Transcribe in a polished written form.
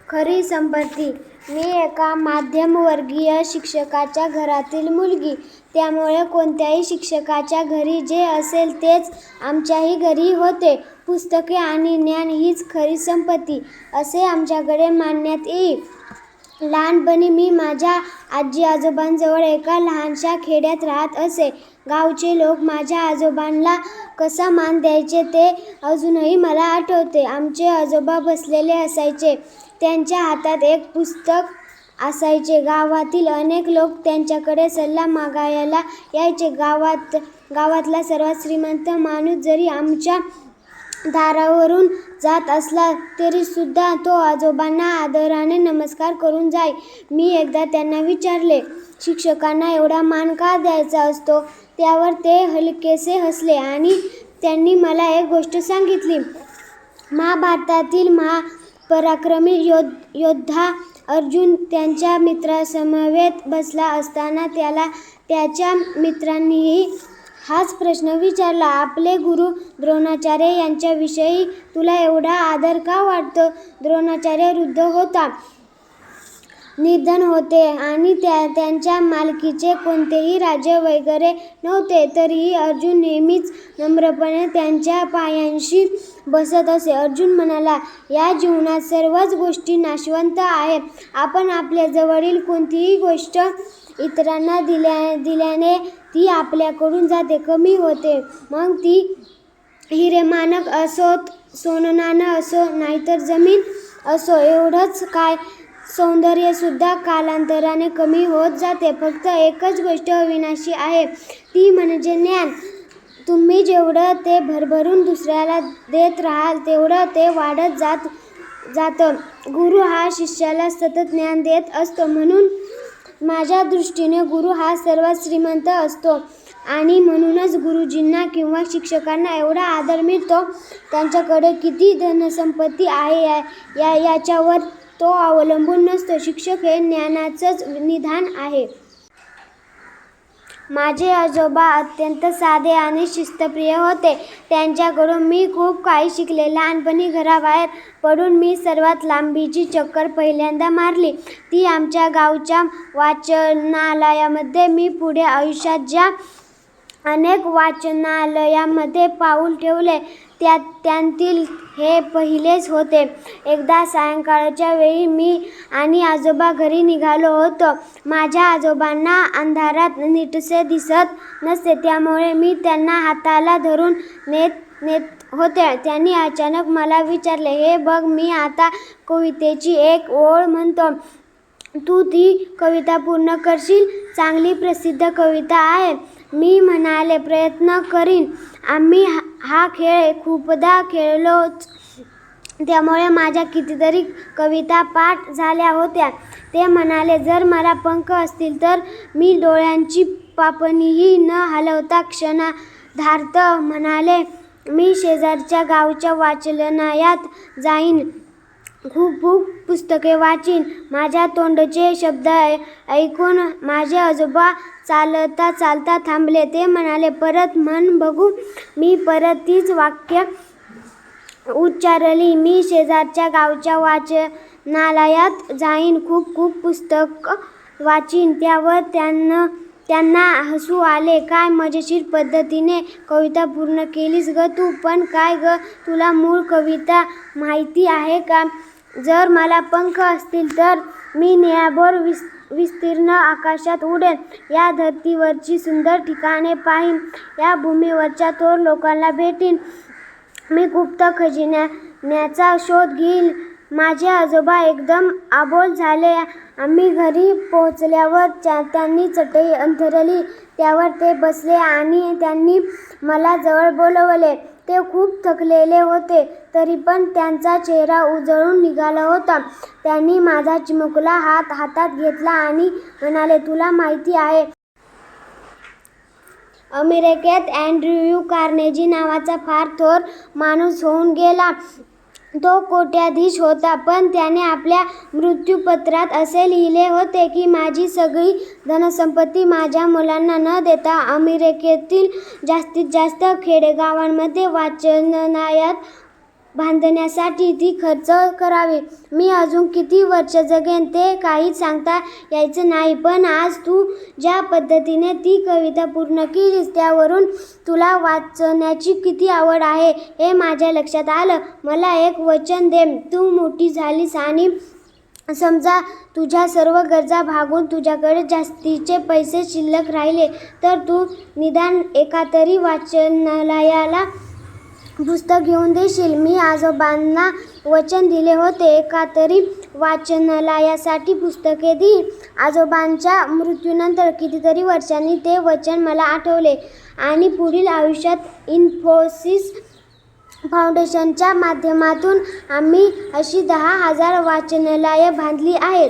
खरी संपत्ती. मी एका मध्यमवर्गीय शिक्षकाच्या घरातील मुलगी. त्यामुळे कोणत्याही शिक्षकाच्या घरी जे असेल तेच आमच्याही घरी होते. पुस्तके आणि ज्ञान हीच खरी संपत्ती असे आमच्याकडे मानण्यात येई. लहानपणी मी माझ्या आजी आजोबांजवळ एका लहानशा खेड्यात राहत असे. गावचे लोक माझ्या आजोबांना कसा मान द्यायचे ते अजूनही मला आठवते. आमचे आजोबा बसलेले असायचे. त्यांच्या हातात एक पुस्तक असायचे. गावातील अनेक लोक त्यांच्याकडे सल्ला मागायला यायचे. गावातला सर्वात श्रीमंत माणूस जरी आमच्या दारावरून जात असला तरीसुद्धा तो आजोबांना आदराने नमस्कार करून जाई. मी एकदा त्यांना विचारले, शिक्षकांना एवढा मान का द्यायचा असतो? त्यावर ते हलकेसे हसले आणि त्यांनी मला एक गोष्ट सांगितली. महाभारतातील महापराक्रमी योद्धा अर्जुन त्यांच्या मित्रांसमवेत बसला असताना त्याला त्याच्या मित्रांनीही हाच प्रश्न विचारला. आपले गुरु द्रोणाचार्य यांच्याविषयी तुला एवढा आदर का वाटतो? द्रोणाचार्य वृद्ध होता, निर्धन होते आणि त्यांच्या मालकीचे कोणतेही राज्य वगैरे नव्हते. तरीही अर्जुन नेहमीच नम्रपणे त्यांच्या पायांशी बसत असे. अर्जुन म्हणाला, या जीवनात सर्वच गोष्टी नाशवंत आहेत. आपण आपल्या जवळील कोणतीही गोष्ट इतरांना दिल्याने ती आपल्याकडून जाते, कमी होते. मग ती हिरेमाणिक असोत, सोननाणं असो, नाहीतर जमीन असो. एवढंच काय, सौंदर्यसुद्धा कालांतराने कमी होत जाते. फक्त एकच गोष्ट अविनाशी आहे, ती म्हणजे ज्ञान. तुम्ही जेवढं ते भरभरून दुसऱ्याला देत राहाल तेवढं ते वाढत जातं. गुरु हा शिष्याला सतत ज्ञान देत असतो. म्हणून माझ्या दृष्टीने गुरु हा सर्वात श्रीमंत असतो आणि म्हणूनच गुरुजींना किंवा शिक्षकांना एवढा आदर मिळतो. त्यांच्याकडे किती धनसंपत्ती आहे याच्यावर तो अवलंबून नसतो. शिक्षक हे ज्ञानाचंच निधान आहे. माझे आजोबा अत्यंत साधे आणि शिस्तप्रिय होते. त्यांच्याकडून मी खूप काही शिकले. लहानपणी घराबाहेर पडून मी सर्वात लांबीची चक्कर पहिल्यांदा मारली ती आमच्या गावच्या वाचनालयामध्ये. मी पुढे आयुष्यात ज्या अनेक वाचनालयामध्ये पाऊल ठेवले त्यांतील हे पहिलेच होते. एकदा सायंकाळच्या वेळी मी आणि आजोबा घरी निघालो होतो. माझ्या आजोबांना अंधारात नीटसे दिसत नसे, त्यामुळे मी त्यांना हाताला धरून नेत होते. त्यांनी अचानक मला विचारले, हे बघ, मी आता कवितेची एक ओळ म्हणतो, तू ती कविता पूर्ण करशील? चांगली प्रसिद्ध कविता आहे. मी म्हणाले, प्रयत्न करीन. आम्ही हा खेळ खूपदा खेळलोच, त्यामुळे माझ्या कितीतरी कविता पाठ झाल्या होत्या. ते म्हणाले, जर मला पंख असतील तर मी डोळ्यांची पापणीही न हलवता क्षणार्धात म्हणाले, मी शेजारच्या गावच्या वाचनालयात जाईन, खूप पुस्तके वाचीन. माझ्या तोंडचे शब्द ऐकून माझे आजोबा चालता थांबले. ते म्हणाले, परत म्हण बघू. मी परत तीच वाक्य उच्चारली, मी शेजारच्या गावच्या वाचनालयात जाईन, खूप पुस्तक वाचीन. त्यावर त्यांना हसू आले. काय मजेशीर पद्धतीने कविता पूर्ण केलीस ग तू. पण काय ग, तुला मूळ कविता माहिती आहे का? जर मला पंख असतील तर मी निळाभोर विस्तीर्ण आकाशात उडेन, या धर्तीवरची सुंदर ठिकाणे पाहीन, या भूमीवरच्या थोर लोकांना भेटीन, मी गुप्त खजिन्याचा शोध घेईन. माझे आजोबा एकदम आबोल झाले. आम्ही घरी पोहोचल्यावर त्यांनी चटई अंथरली, त्यावर ते बसले आणि त्यांनी मला जवळ बोलवले. ते खूप थकलेले होते, तरी पण त्यांचा चेहरा उजळून निघाला होता. त्यांनी माझा चिमुकला हात हातात घेतला आणि म्हणाले, तुला माहिती आहे, अमेरिकेत अँड्र्यू कार्नेगी नावाचा फार थोर माणूस होऊन गेला. तो कोट्याधीश होता, पण त्याने आपल्या मृत्यूपत्रात असे लिहिले होते की माझी सगळी धनसंपत्ती माझ्या मुलांना न देता अमेरिकेतील जास्तीत जास्त खेडेगावांमध्ये वाचनालयात बांधण्यासाठी ती खर्च करावी. मी अजून किती वर्ष जगेन ते काहीच सांगता यायचं नाही, पण आज तू ज्या पद्धतीने ती कविता पूर्ण केलीस त्यावरून तुला वाचण्याची किती आवड आहे हे माझ्या लक्षात आलं. मला एक वचन दे, तू मोठी झालीस आणि समजा तुझ्या सर्व गरजा भागून तुझ्याकडे जास्तीचे पैसे शिल्लक राहिले तर तू निदान एका तरी वाचनालयाला पुस्तक घेऊन देशील. मी आजोबांना वचन दिले होते, एका तरी वाचनालयासाठी पुस्तके देईन. आजोबांच्या मृत्यूनंतर कितीतरी वर्षांनी ते वचन मला आठवले आणि पुढील आयुष्यात इन्फोसिस फाउंडेशनच्या माध्यमातून आम्ही अशी 10,000 वाचनालये बांधली आहेत.